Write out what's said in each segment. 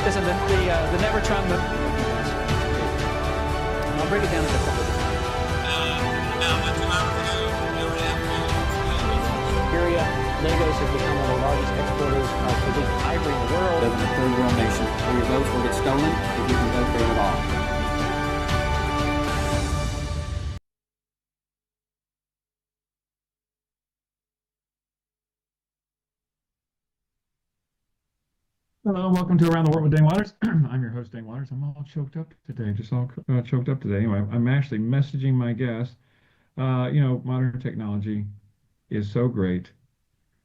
Listen, the never Trump. I'll break it down into a couple of Syria, Lagos has become one of the largest exporters of illegal ivory in the world. Live in a third world nation where your votes will get stolen if you can vote for it at all. Hello, welcome to Around the World with Dane Waters. I'm your host, Dane Waters. I'm all choked up today, choked up today. Anyway, I'm actually messaging my guest. Modern technology is so great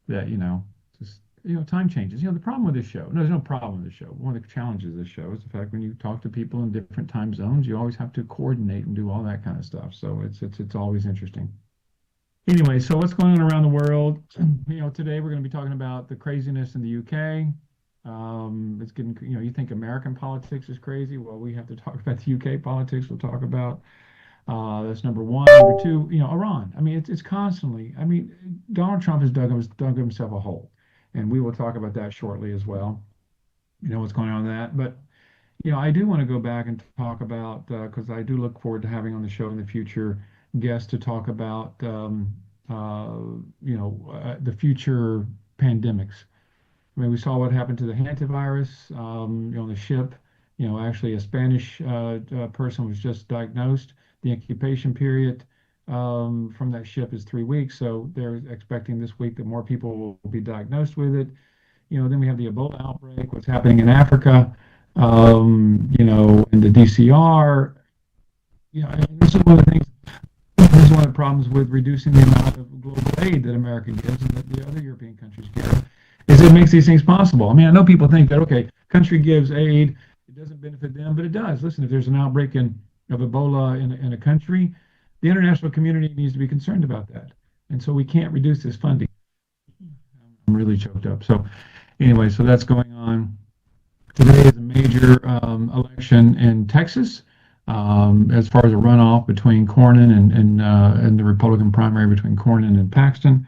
that, time changes. The problem with this show, no, there's no problem with this show. One of the challenges of this show is the fact when you talk to people in different time zones, you always have to coordinate and do all that kind of stuff. So it's always interesting. Anyway, so what's going on around the world? Today we're going to be talking about the craziness in the UK. It's getting, you think American politics is crazy. Well, we have to talk about the UK politics. We'll talk about that's number one. Number two, Iran. I mean, it's constantly. I mean, Donald Trump has dug himself a hole, and we will talk about that shortly as well. What's going on with that. But I do want to go back and talk about because I do look forward to having on the show in the future guests to talk about the future pandemics. I mean, we saw what happened to the hantavirus on the ship. Actually, a Spanish person was just diagnosed. The incubation period from that ship is 3 weeks, so they're expecting this week that more people will be diagnosed with it. Then we have the Ebola outbreak, what's happening in Africa, in the DCR. And this is one of the things. This is one of the problems with reducing the amount of global aid that America gives and that the other European countries give. Is it makes these things possible. I mean, I know people think that, okay, country gives aid, it doesn't benefit them, but it does. Listen, if there's an outbreak of Ebola in a country, the international community needs to be concerned about that. And so we can't reduce this funding. I'm really choked up. So anyway, so that's going on. Today is a major election in Texas as far as a runoff between Cornyn and the Republican primary between Cornyn and Paxton.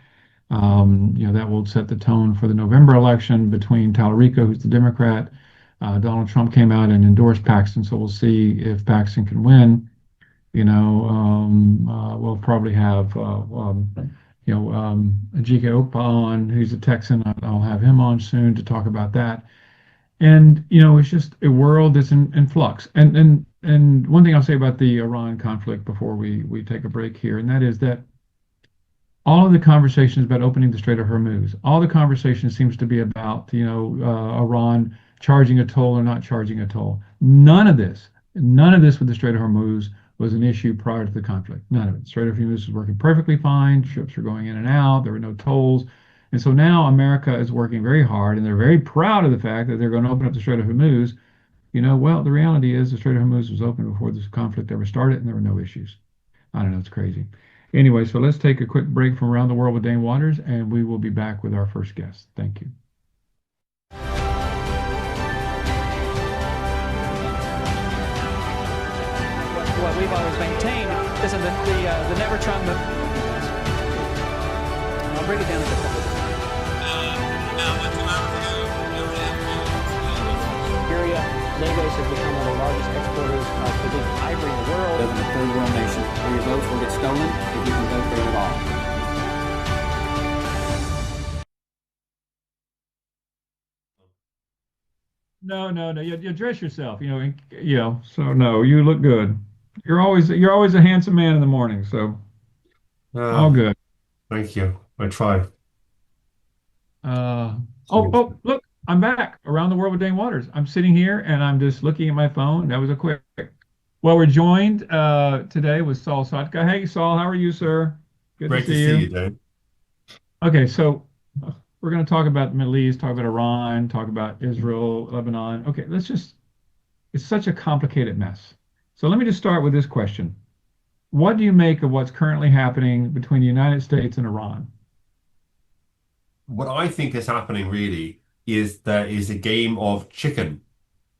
That will set the tone for the November election between Tallarico, who's the Democrat. Donald Trump came out and endorsed Paxton, so we'll see if Paxton can win. We'll probably have Ajike Okpa on, who's a Texan. I'll have him on soon to talk about that. And it's just a world that's in flux. And one thing I'll say about the Iran conflict before we take a break here, and that is that all of the conversations about opening the Strait of Hormuz, all the conversation seems to be about, Iran charging a toll or not charging a toll. None of this with the Strait of Hormuz was an issue prior to the conflict. None of it. Strait of Hormuz was working perfectly fine. Ships were going in and out. There were no tolls. And so now America is working very hard, and they're very proud of the fact that they're going to open up the Strait of Hormuz. Well, the reality is the Strait of Hormuz was open before this conflict ever started, and there were no issues. I don't know. It's crazy. Anyway, so let's take a quick break from Around the World with Dane Waters, and we will be back with our first guest. Thank you. What we've always maintained, listen, the never Trump. I'll break it down into a couple of Syria, Lagos has become one of the largest exporters of illegal ivory in the world. Live in a third world nation where your votes will get stolen if you can vote for it at all. No. You dress yourself, So no, you look good. You're always a handsome man in the morning, so all good. Thank you. I try. Look, I'm back. Around the World with Dane Waters. I'm sitting here and I'm just looking at my phone. That was a quick. Well, we're joined today with Saul Sadka. Hey, Saul, how are you, sir? Good Great to see you. Dave. Okay, so we're going to talk about the Middle East, talk about Iran, talk about Israel, Lebanon. Okay, it's such a complicated mess. So let me just start with this question. What do you make of what's currently happening between the United States and Iran? What I think is happening really is there is a game of chicken.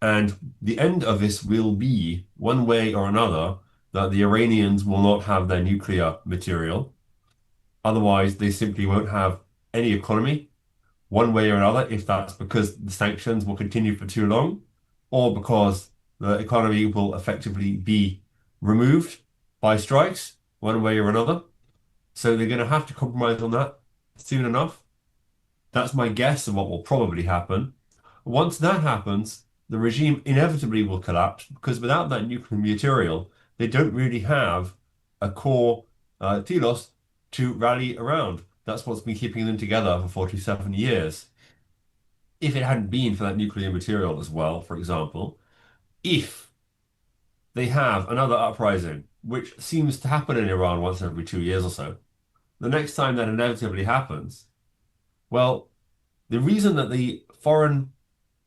And the end of this will be, one way or another, that the Iranians will not have their nuclear material. Otherwise, they simply won't have any economy, one way or another, if that's because the sanctions will continue for too long. or because the economy will effectively be removed by strikes, one way or another. So they're going to have to compromise on that soon enough. That's my guess of what will probably happen. Once that happens, the regime inevitably will collapse because without that nuclear material, they don't really have a core telos to rally around. That's what's been keeping them together for 47 years. If it hadn't been for that nuclear material as well, for example, if they have another uprising, which seems to happen in Iran once every 2 years or so, the next time that inevitably happens, well, the reason that the foreign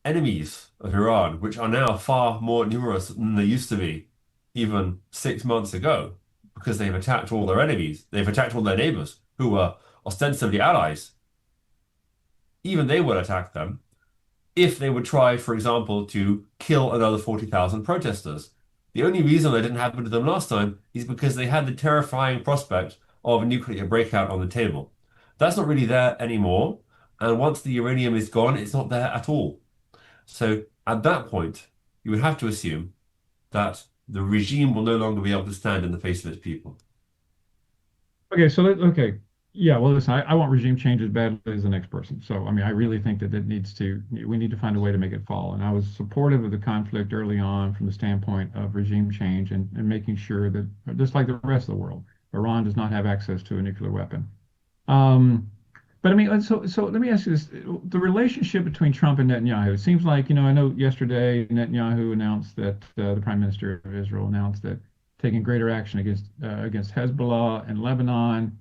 enemies of Iran, which are now far more numerous than they used to be even 6 months ago, because they've attacked all their enemies, they've attacked all their neighbors who were ostensibly allies. Even they would attack them if they would try, for example, to kill another 40,000 protesters. The only reason that didn't happen to them last time is because they had the terrifying prospect of a nuclear breakout on the table. That's not really there anymore. And once the uranium is gone, it's not there at all. So at that point, you would have to assume that the regime will no longer be able to stand in the face of its people. Okay, so okay, yeah. Well, listen, I want regime change as badly as the next person. So, I mean, I really think that we need to find a way to make it fall. And I was supportive of the conflict early on from the standpoint of regime change and making sure that, just like the rest of the world, Iran does not have access to a nuclear weapon. Um, but I mean, so let me ask you this: the relationship between Trump and Netanyahu. It seems like, I know yesterday Netanyahu announced that the Prime Minister of Israel announced that taking greater action against Hezbollah and Lebanon.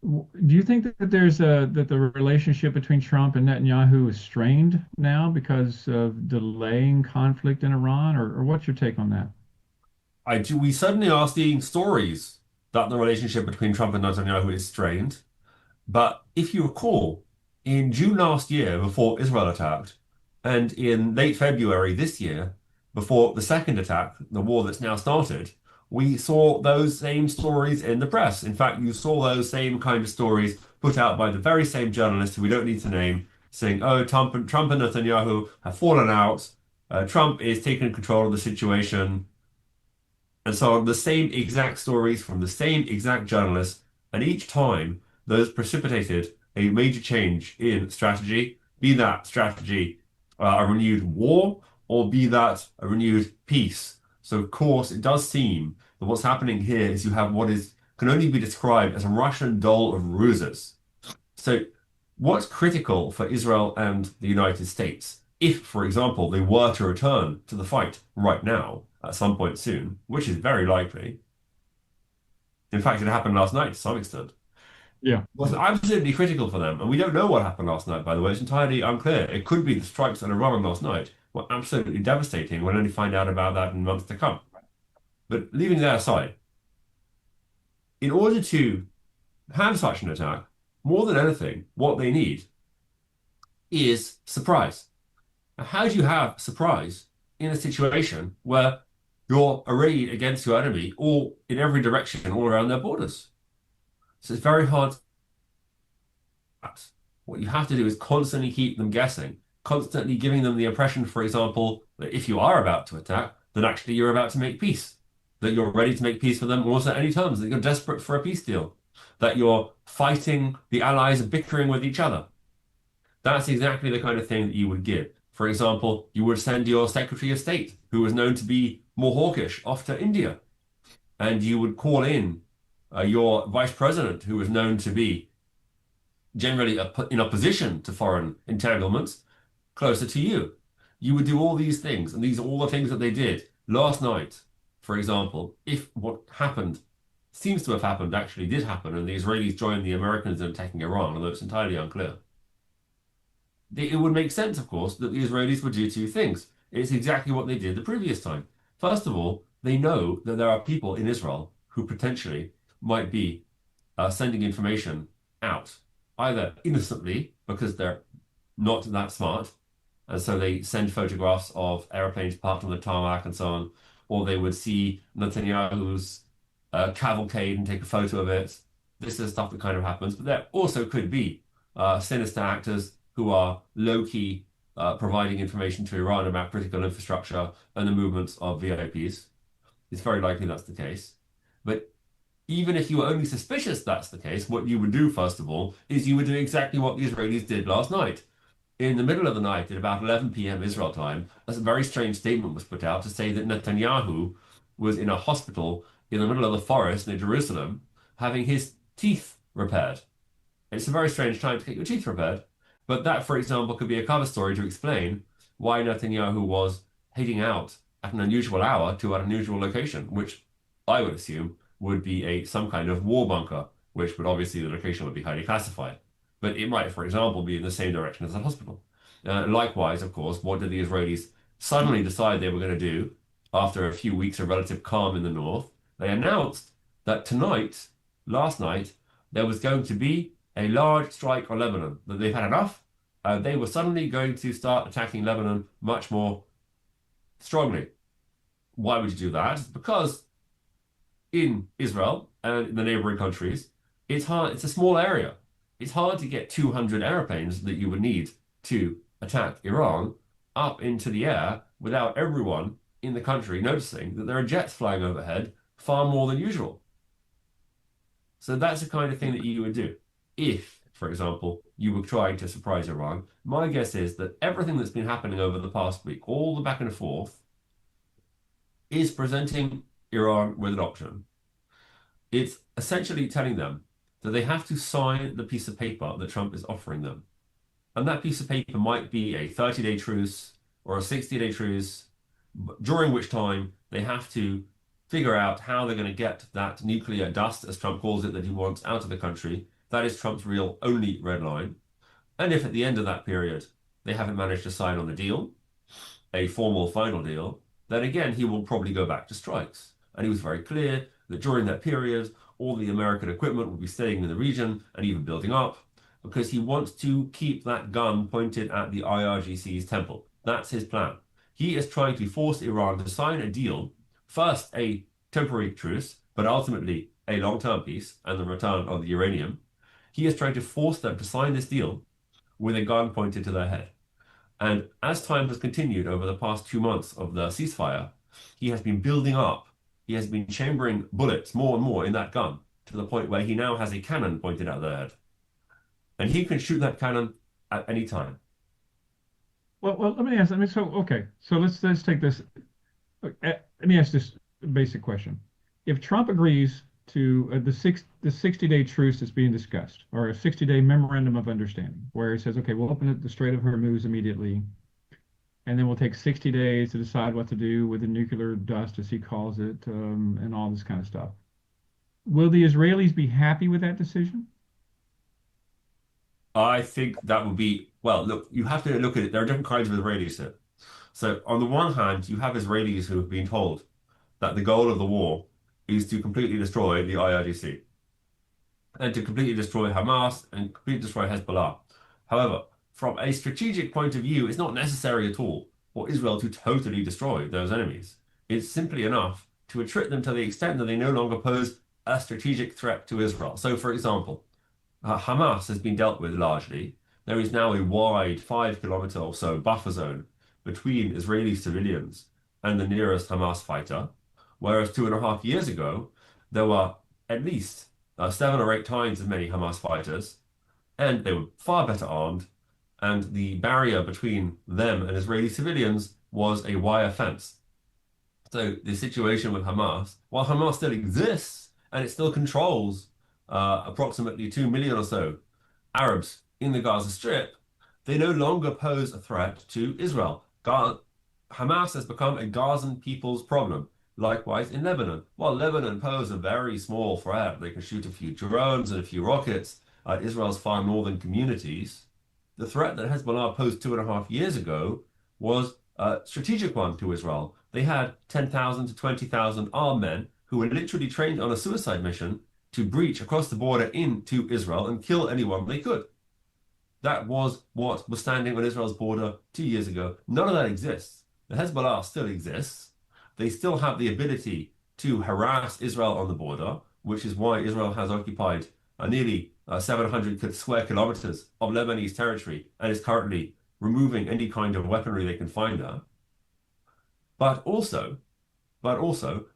Do you think that that the relationship between Trump and Netanyahu is strained now because of delaying conflict in Iran, or what's your take on that? We suddenly are seeing stories that the relationship between Trump and Netanyahu is strained. But if you recall, in June last year, before Israel attacked, and in late February this year, before the second attack, the war that's now started, we saw those same stories in the press. In fact, you saw those same kind of stories put out by the very same journalists who we don't need to name, saying, oh, Trump and Netanyahu have fallen out. Trump is taking control of the situation. And so on, the same exact stories from the same exact journalists, and each time those precipitated a major change in strategy, be that strategy a renewed war or be that a renewed peace. So of course it does seem that what's happening here is you have what is can only be described as a Russian doll of ruses. So what's critical for Israel and the United States, if, for example, they were to return to the fight right now at some point soon, which is very likely. In fact, it happened last night to some extent. Yeah. Was absolutely critical for them. And we don't know what happened last night, by the way. It's entirely unclear. It could be the strikes that are Iran last night were absolutely devastating. We'll only find out about that in months to come. But leaving that aside, in order to have such an attack, more than anything, what they need is surprise. Now, how do you have surprise in a situation where you're arrayed against your enemy all in every direction, all around their borders? So it's very hard. What you have to do is constantly keep them guessing, constantly giving them the impression, for example, that if you are about to attack, then actually you're about to make peace, that you're ready to make peace with them almost at any terms, that you're desperate for a peace deal, that you're fighting the allies and bickering with each other. That's exactly the kind of thing that you would give. For example, you would send your Secretary of State, who was known to be more hawkish, off to India, and you would call in your Vice President, who was known to be generally in opposition to foreign entanglements, closer to you. You would do all these things, and these are all the things that they did last night. For example, if what happened seems to have happened actually did happen, and the Israelis joined the Americans in attacking Iran, although it's entirely unclear, it would make sense, of course, that the Israelis would do two things. It's exactly what they did the previous time. First of all, they know that there are people in Israel who potentially might be sending information out, either innocently because they're not that smart, and so they send photographs of airplanes parked on the tarmac and so on, or they would see Netanyahu's cavalcade and take a photo of it. This is stuff that kind of happens, but there also could be sinister actors who are low-key providing information to Iran about critical infrastructure and the movements of VIPs. It's very likely that's the case. But even if you were only suspicious that's the case, what you would do, first of all, is you would do exactly what the Israelis did last night. In the middle of the night, at about 11 p.m. Israel time, a very strange statement was put out to say that Netanyahu was in a hospital in the middle of the forest near Jerusalem having his teeth repaired. It's a very strange time to get your teeth repaired, but that, for example, could be a cover story to explain why Netanyahu was heading out at an unusual hour to an unusual location, which I would assume would be some kind of war bunker, which would obviously the location would be highly classified. But it might, for example, be in the same direction as the hospital. Likewise, of course, what did the Israelis suddenly decide they were going to do after a few weeks of relative calm in the north? They announced that tonight, last night, there was going to be a large strike on Lebanon, that they've had enough. They were suddenly going to start attacking Lebanon much more strongly. Why would you do that? Because in Israel and in the neighboring countries, it's hard, it's a small area. It's hard to get 200 airplanes that you would need to attack Iran up into the air without everyone in the country noticing that there are jets flying overhead far more than usual. So that's the kind of thing that you would do. If, for example, you were trying to surprise Iran, my guess is that everything that's been happening over the past week, all the back and forth, is presenting Iran with an option. It's essentially telling them that they have to sign the piece of paper that Trump is offering them. And that piece of paper might be a 30-day truce or a 60-day truce, during which time they have to figure out how they're going to get that nuclear dust, as Trump calls it, that he wants out of the country. That is Trump's real only red line. And if at the end of that period they haven't managed to sign on a deal, a formal final deal, then again he will probably go back to strikes. And he was very clear that during that period, all the American equipment will be staying in the region and even building up, because he wants to keep that gun pointed at the IRGC's temple. That's his plan. He is trying to force Iran to sign a deal, first a temporary truce, but ultimately a long-term peace and the return of the uranium. He is trying to force them to sign this deal with a gun pointed to their head. And as time has continued over the past 2 months of the ceasefire, he has been building up, he has been chambering bullets more and more in that gun to the point where he now has a cannon pointed at their head. And he can shoot that cannon at any time. Well, let me ask. So let's take this. Let me ask this basic question: if Trump agrees to the 60-day truce that's being discussed, or a 60-day memorandum of understanding, where he says, okay, we'll open up the Strait of Hormuz immediately, and then we'll take 60 days to decide what to do with the nuclear dust, as he calls it, and all this kind of stuff. Will the Israelis be happy with that decision? I think that would be, well, look, you have to look at it. There are different kinds of Israelis here. So on the one hand, you have Israelis who have been told that the goal of the war is to completely destroy the IRGC and to completely destroy Hamas and completely destroy Hezbollah. However, from a strategic point of view, it's not necessary at all for Israel to totally destroy those enemies. It's simply enough to attrit them to the extent that they no longer pose a strategic threat to Israel. So, for example, Hamas has been dealt with largely. There is now a wide 5 kilometer or so buffer zone between Israeli civilians and the nearest Hamas fighter, whereas 2.5 years ago, there were at least 7 or 8 times as many Hamas fighters, and they were far better armed, and the barrier between them and Israeli civilians was a wire fence. So the situation with Hamas, while Hamas still exists and it still controls approximately 2 million or so Arabs in the Gaza Strip, they no longer pose a threat to Israel. Hamas has become a Gazan people's problem. Likewise in Lebanon. While Lebanon poses a very small threat, they can shoot a few drones and a few rockets at Israel's far northern communities. The threat that Hezbollah posed 2.5 years ago was a strategic one to Israel. They had 10,000 to 20,000 armed men who were literally trained on a suicide mission to breach across the border into Israel and kill anyone they could. That was what was standing on Israel's border 2 years ago. None of that exists. The Hezbollah still exists. They still have the ability to harass Israel on the border, which is why Israel has occupied nearly 700 square kilometers of Lebanese territory and is currently removing any kind of weaponry they can find there. But also,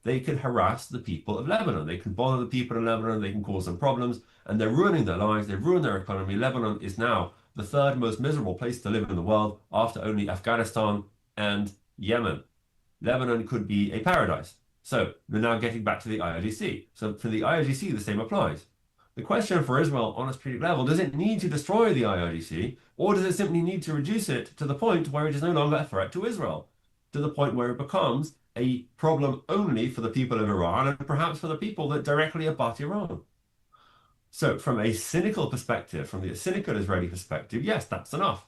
they can harass the people of Lebanon. They can bother the people in Lebanon. They can cause them problems, and they're ruining their lives. They've ruined their economy. Lebanon is now the third most miserable place to live in the world after only Afghanistan and Yemen. Lebanon could be a paradise. So we're now getting back to the IRGC. So for the IRGC, the same applies. The question for Israel on a strategic level, does it need to destroy the IRGC, or does it simply need to reduce it to the point where it is no longer a threat to Israel, to the point where it becomes a problem only for the people of Iran and perhaps for the people that directly abut Iran? So from a cynical perspective, from the cynical Israeli perspective, yes, that's enough.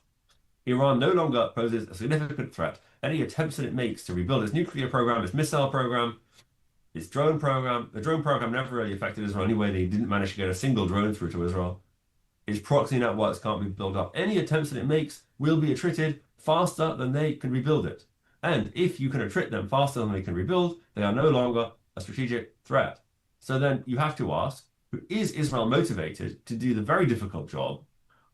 Iran no longer poses a significant threat. Any attempts that it makes to rebuild its nuclear program, its missile program, its drone program, the drone program never really affected Israel anyway. They didn't manage to get a single drone through to Israel. Its proxy networks can't be built up. Any attempts that it makes will be attrited faster than they can rebuild it. And if you can attrit them faster than they can rebuild, they are no longer a strategic threat. So then you have to ask, is Israel motivated to do the very difficult job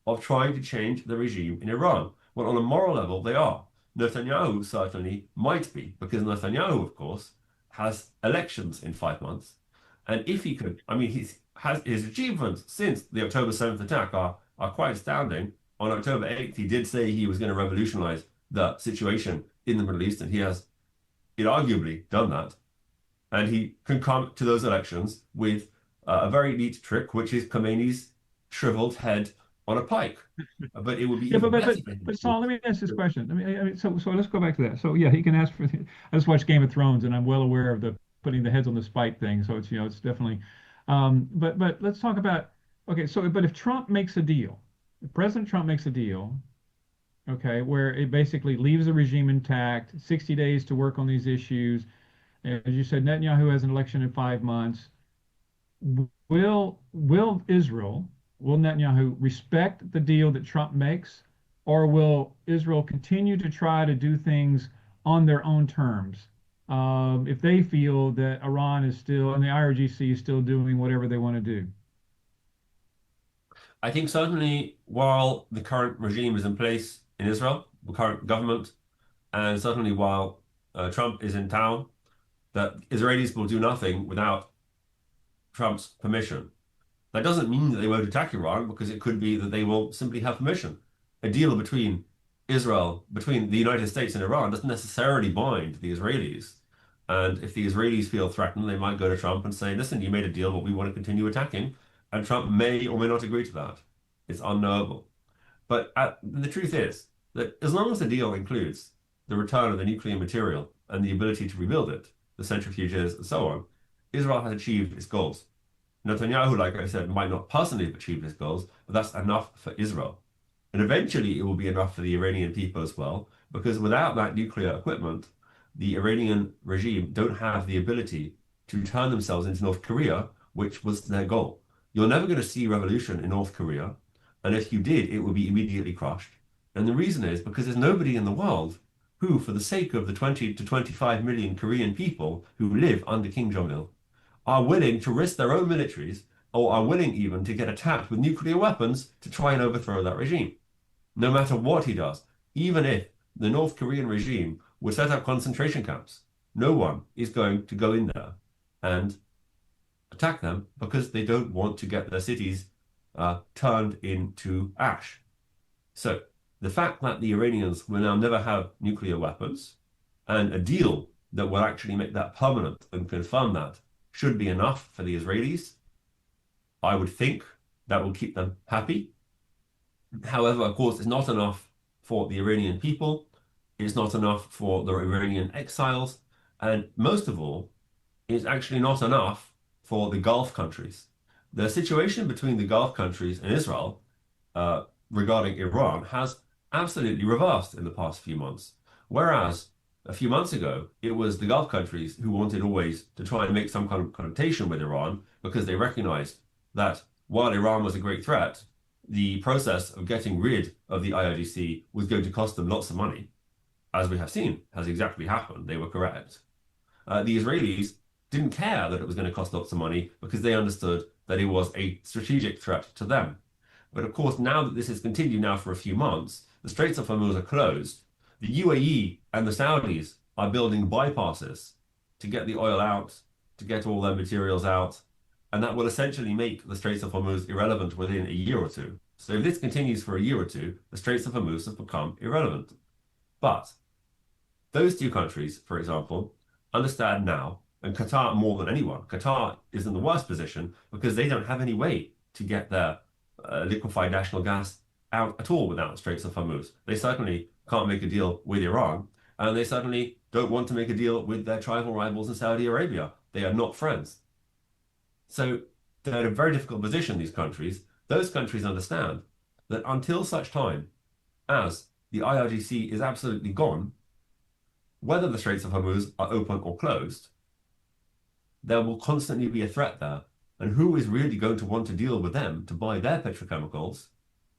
of trying to change the regime in Iran? Well, on a moral level, they are. Netanyahu certainly might be, because Netanyahu, of course, has elections in 5 months. And if he could, I mean, his achievements since the October 7th attack are quite astounding. On October 8th, he did say he was going to revolutionize the situation in the Middle East, and he has inarguably done that. And he can come to those elections with a very neat trick, which is Khomeini's shriveled head on a pike. But it would be even better for him. But Saul, let me ask this question. I mean, so let's go back to that. So yeah, he can ask for. I just watched Game of Thrones, and I'm well aware of the putting the heads on the spike thing. So it's it's definitely. But let's talk about, okay. So but if Trump makes a deal, if President Trump makes a deal, okay, where it basically leaves the regime intact, 60 days to work on these issues. As you said, Netanyahu has an election in 5 months. Will Israel, will Netanyahu respect the deal that Trump makes, or will Israel continue to try to do things on their own terms? If they feel that Iran is still, and the IRGC is still doing whatever they want to do. I think certainly while the current regime is in place in Israel, the current government, and certainly while Trump is in town, that Israelis will do nothing without Trump's permission. That doesn't mean that they won't attack Iran, because it could be that they won't simply have permission. A deal between between the United States and Iran doesn't necessarily bind the Israelis. And if the Israelis feel threatened, they might go to Trump and say, listen, you made a deal, but we want to continue attacking. And Trump may or may not agree to that. It's unknowable. But the truth is that as long as the deal includes the return of the nuclear material and the ability to rebuild it, the centrifuges and so on, Israel has achieved its goals. Netanyahu, like I said, might not personally have achieved his goals, but that's enough for Israel. And eventually it will be enough for the Iranian people as well, because without that nuclear equipment, the Iranian regime don't have the ability to turn themselves into North Korea, which was their goal. You're never going to see revolution in North Korea, and if you did, it would be immediately crushed. And the reason is because there's nobody in the world who, for the sake of the 20 to 25 million Korean people who live under Kim Jong-il, are willing to risk their own militaries, or are willing even to get attacked with nuclear weapons to try and overthrow that regime. No matter what he does, even if the North Korean regime would set up concentration camps, no one is going to go in there and attack them, because they don't want to get their cities turned into ash. So the fact that the Iranians will now never have nuclear weapons, and a deal that will actually make that permanent and confirm that, should be enough for the Israelis. I would think that will keep them happy. However, of course, it's not enough for the Iranian people. It's not enough for the Iranian exiles. And most of all, it's actually not enough for the Gulf countries. The situation between the Gulf countries and Israel regarding Iran has absolutely reversed in the past few months. Whereas a few months ago, it was the Gulf countries who wanted always to try and make some kind of connotation with Iran, because they recognized that while Iran was a great threat, the process of getting rid of the IRGC was going to cost them lots of money. As we have seen, has exactly happened. They were correct. The Israelis didn't care that it was going to cost lots of money, because they understood that it was a strategic threat to them. But of course, now that this has continued now for a few months, the Straits of Hormuz are closed, the UAE and the Saudis are building bypasses to get the oil out, to get all their materials out, and that will essentially make the Straits of Hormuz irrelevant within a year or two. So if this continues for a year or two, the Straits of Hormuz have become irrelevant. But those two countries, for example, understand now, and Qatar more than anyone, Qatar is in the worst position because they don't have any way to get their liquefied natural gas out at all without the Straits of Hormuz. They certainly can't make a deal with Iran, and they certainly don't want to make a deal with their tribal rivals in Saudi Arabia. They are not friends. So they're in a very difficult position, these countries. Those countries understand that until such time as the IRGC is absolutely gone, whether the Straits of Hormuz are open or closed, there will constantly be a threat there. And who is really going to want to deal with them to buy their petrochemicals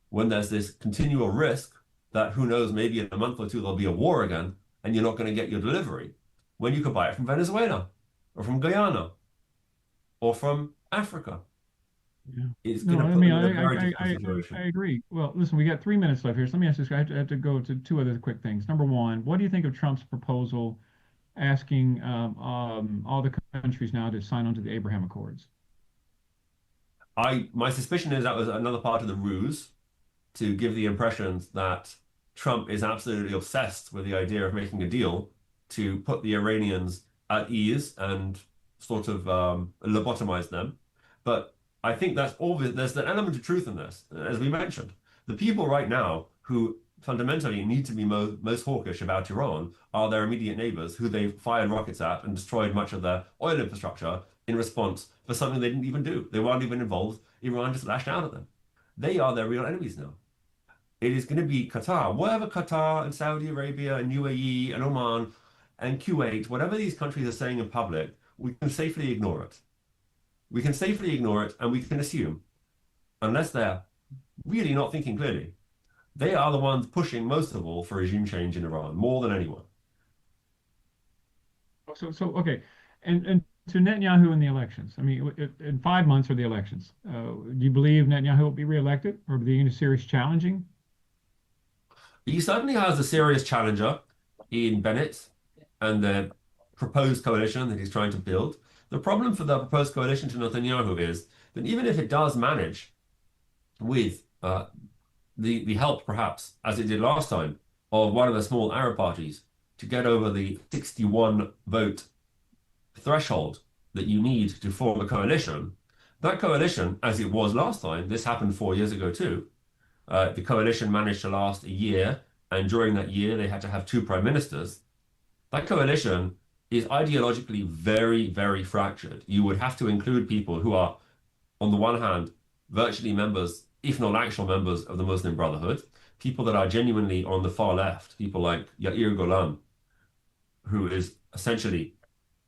when there's this continual risk that, who knows, maybe in a month or two there'll be a war again and you're not going to get your delivery, when you could buy it from Venezuela or from Guyana or from Africa? Yeah. It's No, going to I put mean, them in a very difficult I situation. agree. Well, listen, we got 3 minutes left here. So let me ask this. I have to go to two other quick things. Number one, what do you think of Trump's proposal asking all the countries now to sign on to the Abraham Accords? My suspicion is that was another part of the ruse to give the impressions that Trump is absolutely obsessed with the idea of making a deal to put the Iranians at ease and sort of lobotomize them. But I think that's obvious. There's an element of truth in this, as we mentioned. The people right now who fundamentally need to be most hawkish about Iran are their immediate neighbors, who they've fired rockets at and destroyed much of their oil infrastructure in response for something they didn't even do. They weren't even involved. Iran just lashed out at them. They are their real enemies now. It is going to be Qatar, whatever Qatar and Saudi Arabia and UAE and Oman and Kuwait, whatever these countries are saying in public, we can safely ignore it. We can safely ignore it, and we can assume, unless they're really not thinking clearly, they are the ones pushing most of all for regime change in Iran, more than anyone. So okay, and to Netanyahu in the elections. I mean, in 5 months are the elections. Do you believe Netanyahu will be reelected, or will be any serious challenging? He certainly has a serious challenger in Bennett and the proposed coalition that he's trying to build. The problem for the proposed coalition to Netanyahu is that even if it does manage with the help, perhaps, as it did last time, of one of the small Arab parties to get over the 61 vote threshold that you need to form a coalition, that coalition, as it was last time, this happened 4 years ago too, the coalition managed to last a year, and during that year they had to have two prime ministers. That coalition is ideologically very, very fractured. You would have to include people who are, on the one hand, virtually members, if not actual members of the Muslim Brotherhood, people that are genuinely on the far left, people like Yair Golan, who is essentially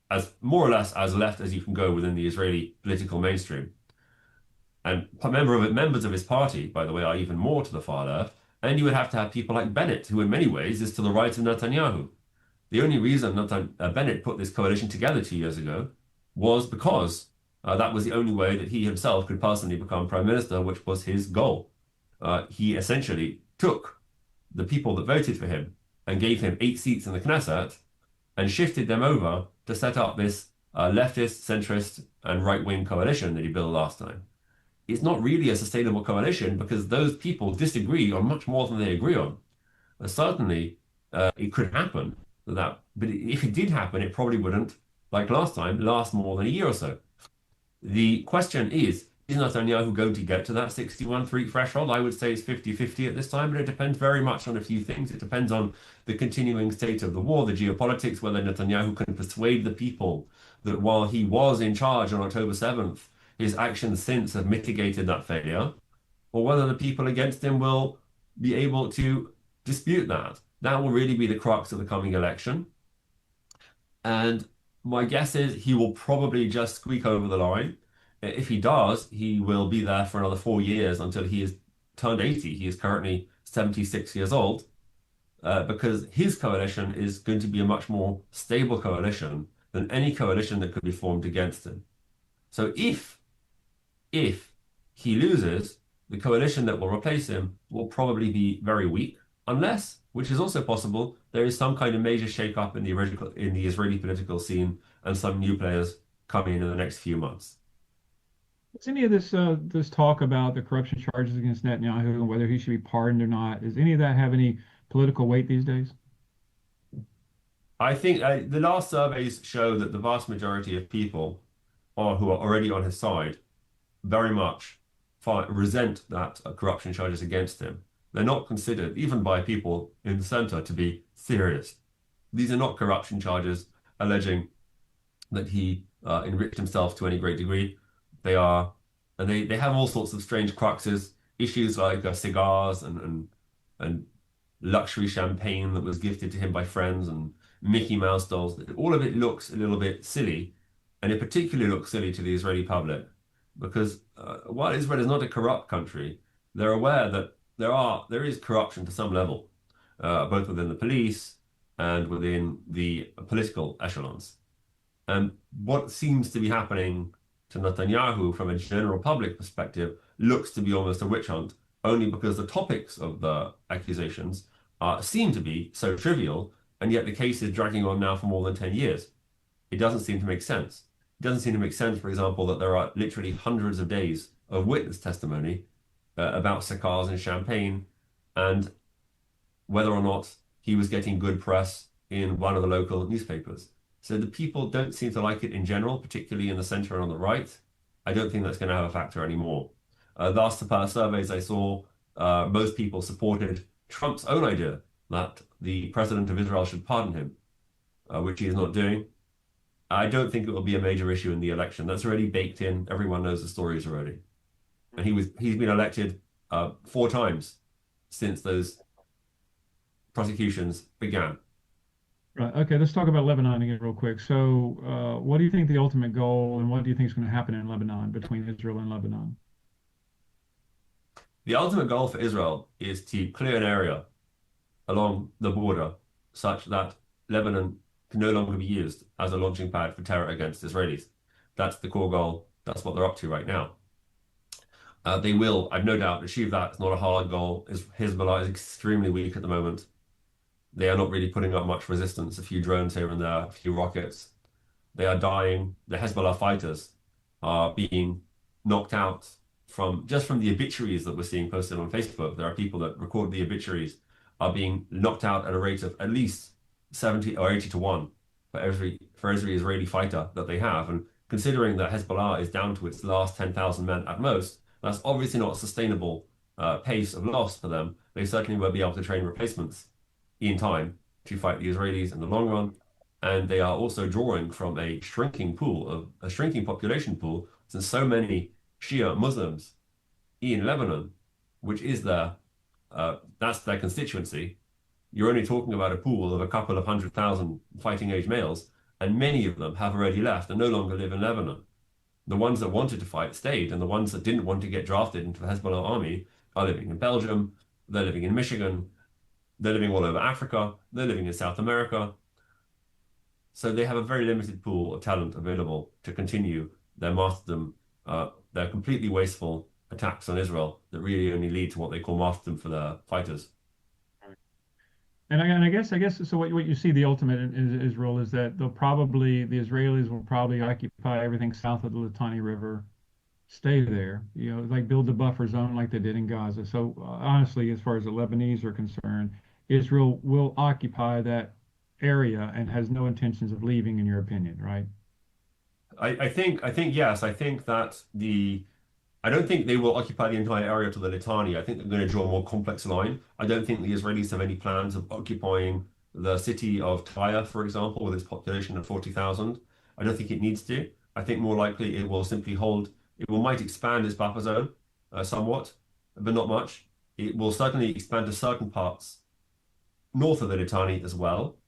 as more or less as left as you can go within the Israeli political mainstream. And members of his party, by the way, are even more to the far left. And you would have to have people like Bennett, who in many ways is to the right of Netanyahu. The only reason Bennett put this coalition together 2 years ago was because that was the only way that he himself could personally become prime minister, which was his goal. He essentially took the people that voted for him and gave him 8 seats in the Knesset and shifted them over to set up this leftist, centrist, and right-wing coalition that he built last time. It's not really a sustainable coalition because those people disagree on much more than they agree on. Certainly, it could happen, but if it did happen, it probably wouldn't, like last time, last more than a year or so. The question is Netanyahu going to get to that 61-3 threshold? I would say it's 50-50 at this time, but it depends very much on a few things. It depends on the continuing state of the war, the geopolitics, whether Netanyahu can persuade the people that while he was in charge on October 7th, his actions since have mitigated that failure, or whether the people against him will be able to dispute that. That will really be the crux of the coming election. And my guess is he will probably just squeak over the line. If he does, he will be there for another 4 years until he is turned 80. He is currently 76 years old, because his coalition is going to be a much more stable coalition than any coalition that could be formed against him. So if he loses, the coalition that will replace him will probably be very weak. unless, which is also possible, there is some kind of major shake-up in the Israeli political scene and some new players coming in the next few months. Is any of this talk about the corruption charges against Netanyahu and whether he should be pardoned or not, does any of that have any political weight these days? I think the last surveys show that the vast majority of people who are already on his side very much resent that corruption charges against him. They're not considered, even by people in the center, to be serious. These are not corruption charges alleging that he enriched himself to any great degree. They are, and they have all sorts of strange cruxes, issues like cigars and luxury champagne that was gifted to him by friends and Mickey Mouse dolls. All of it looks a little bit silly, and it particularly looks silly to the Israeli public because while Israel is not a corrupt country, they're aware that there is corruption to some level, both within the police and within the political echelons. And what seems to be happening to Netanyahu from a general public perspective looks to be almost a witch hunt, only because the topics of the accusations seem to be so trivial, and yet the case is dragging on now for more than 10 years. It doesn't seem to make sense. It doesn't seem to make sense, for example, that there are literally hundreds of days of witness testimony about cigars and champagne, and whether or not he was getting good press in one of the local newspapers. So the people don't seem to like it in general, particularly in the center and on the right. I don't think that's going to have a factor anymore. Last surveys I saw, most people supported Trump's own idea that the president of Israel should pardon him, which he is not doing. I don't think it will be a major issue in the election. That's already baked in. Everyone knows the stories already. And he's been elected 4 times since those prosecutions began. Right. Okay, let's talk about Lebanon again real quick. So, what do you think the ultimate goal and what do you think is going to happen in Lebanon between Israel and Lebanon? The ultimate goal for Israel is to clear an area along the border such that Lebanon can no longer be used as a launching pad for terror against Israelis. That's the core goal. That's what they're up to right now. They will, I've no doubt, achieve that. It's not a hard goal. Hezbollah is extremely weak at the moment. They are not really putting up much resistance, a few drones here and there, a few rockets. They are dying. The Hezbollah fighters are being knocked out from the obituaries that we're seeing posted on Facebook. There are people that record the obituaries are being knocked out at a rate of at least 70 or 80 to 1 for every Israeli fighter that they have. And considering that Hezbollah is down to its last 10,000 men at most, that's obviously not a sustainable pace of loss for them. They certainly won't be able to train replacements in time to fight the Israelis in the long run. And they are also drawing from a shrinking population pool, since so many Shia Muslims in Lebanon, which is that's their constituency. You're only talking about a pool of a couple of 100,000 fighting age males, and many of them have already left and no longer live in Lebanon. The ones that wanted to fight stayed, and the ones that didn't want to get drafted into the Hezbollah army are living in Belgium, they're living in Michigan, they're living all over Africa, they're living in South America. So they have a very limited pool of talent available to continue their martyrdom, their completely wasteful attacks on Israel that really only lead to what they call martyrdom for their fighters. And I guess so. What you see the ultimate in Israel is that the Israelis will probably occupy everything south of the Litani River, stay there, like build a buffer zone like they did in Gaza. So honestly, as far as the Lebanese are concerned, Israel will occupy that area and has no intentions of leaving, in your opinion, right? I think yes. I don't think they will occupy the entire area to the Litani. I think they're going to draw a more complex line. I don't think the Israelis have any plans of occupying the city of Tyre, for example, with its population of 40,000. I don't think it needs to. I think more likely it will simply might expand its buffer zone somewhat, but not much. It will certainly expand to certain parts north of the Litani as well.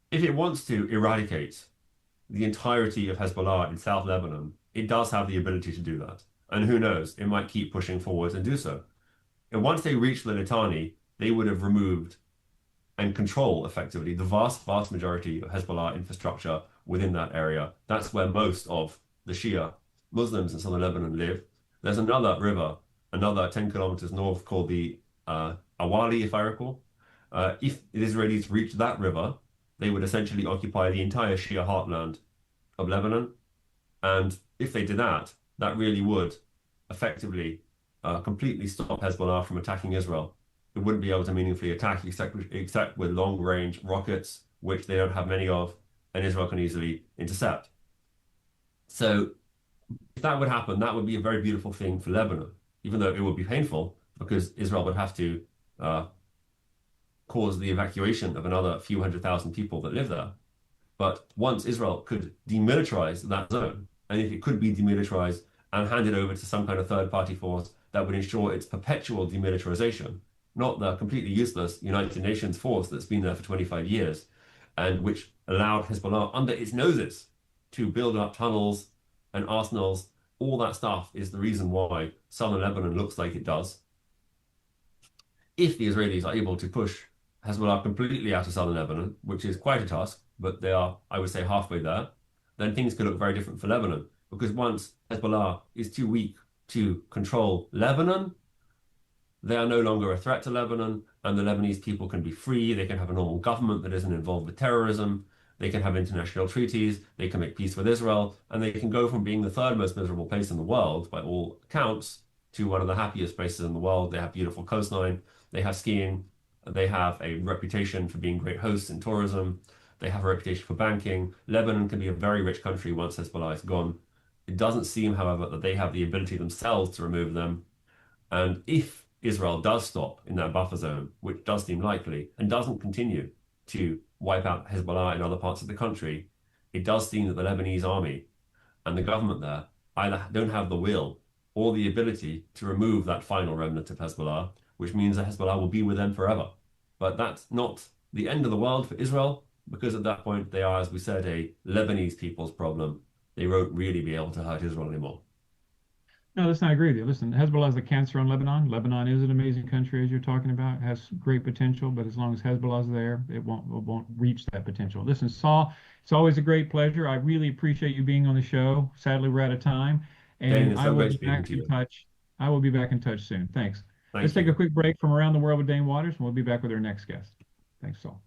If it wants to eradicate the entirety of Hezbollah in South Lebanon, it does have the ability to do that. And who knows, it might keep pushing forward and do so. And once they reach the Litani, they would have removed and control effectively the vast, vast majority of Hezbollah infrastructure within that area. That's where most of the Shia Muslims in southern Lebanon live. There's another river, another 10 kilometers north called the Awali, if I recall. If the Israelis reached that river, they would essentially occupy the entire Shia heartland of Lebanon. And if they did that, that really would effectively completely stop Hezbollah from attacking Israel. It wouldn't be able to meaningfully attack except with long-range rockets, which they don't have many of, and Israel can easily intercept. So if that would happen, that would be a very beautiful thing for Lebanon, even though it would be painful because Israel would have to cause the evacuation of another few 100,000 people that live there. But once Israel could demilitarize that zone, and if it could be demilitarized and handed over to some kind of third-party force that would ensure its perpetual demilitarization, not the completely useless United Nations force that's been there for 25 years, and which allowed Hezbollah under its noses to build up tunnels and arsenals. All that stuff is the reason why southern Lebanon looks like it does. If the Israelis are able to push Hezbollah completely out of southern Lebanon, which is quite a task, but they are, I would say, halfway there, then things could look very different for Lebanon. Because once Hezbollah is too weak to control Lebanon, they are no longer a threat to Lebanon, and the Lebanese people can be free. They can have a normal government that isn't involved with terrorism. They can have international treaties. They can make peace with Israel, and they can go from being the third most miserable place in the world, by all accounts, to one of the happiest places in the world. They have beautiful coastline. They have skiing. They have a reputation for being great hosts in tourism. They have a reputation for banking. Lebanon can be a very rich country once Hezbollah is gone. It doesn't seem, however, that they have the ability themselves to remove them. And if Israel does stop in that buffer zone, which does seem likely, and doesn't continue to wipe out Hezbollah in other parts of the country, it does seem that the Lebanese army and the government there either don't have the will or the ability to remove that final remnant of Hezbollah, which means that Hezbollah will be with them forever. But that's not the end of the world for Israel, because at that point they are, as we said, a Lebanese people's problem. They won't really be able to hurt Israel anymore. No, listen, I agree with you. Listen, Hezbollah is the cancer on Lebanon. Lebanon is an amazing country, as you're talking about. It has great potential, but as long as Hezbollah is there, it won't reach that potential. Listen, Saul, it's always a great pleasure. I really appreciate you being on the show. Sadly, we're out of time, Dane, and it's I so will great be speaking back to in you. touch. I will be back in touch soon. Thanks. Thank Let's take you. a quick break from Around the World with Dane Waters, and we'll be back with our next guest. Thanks, Saul.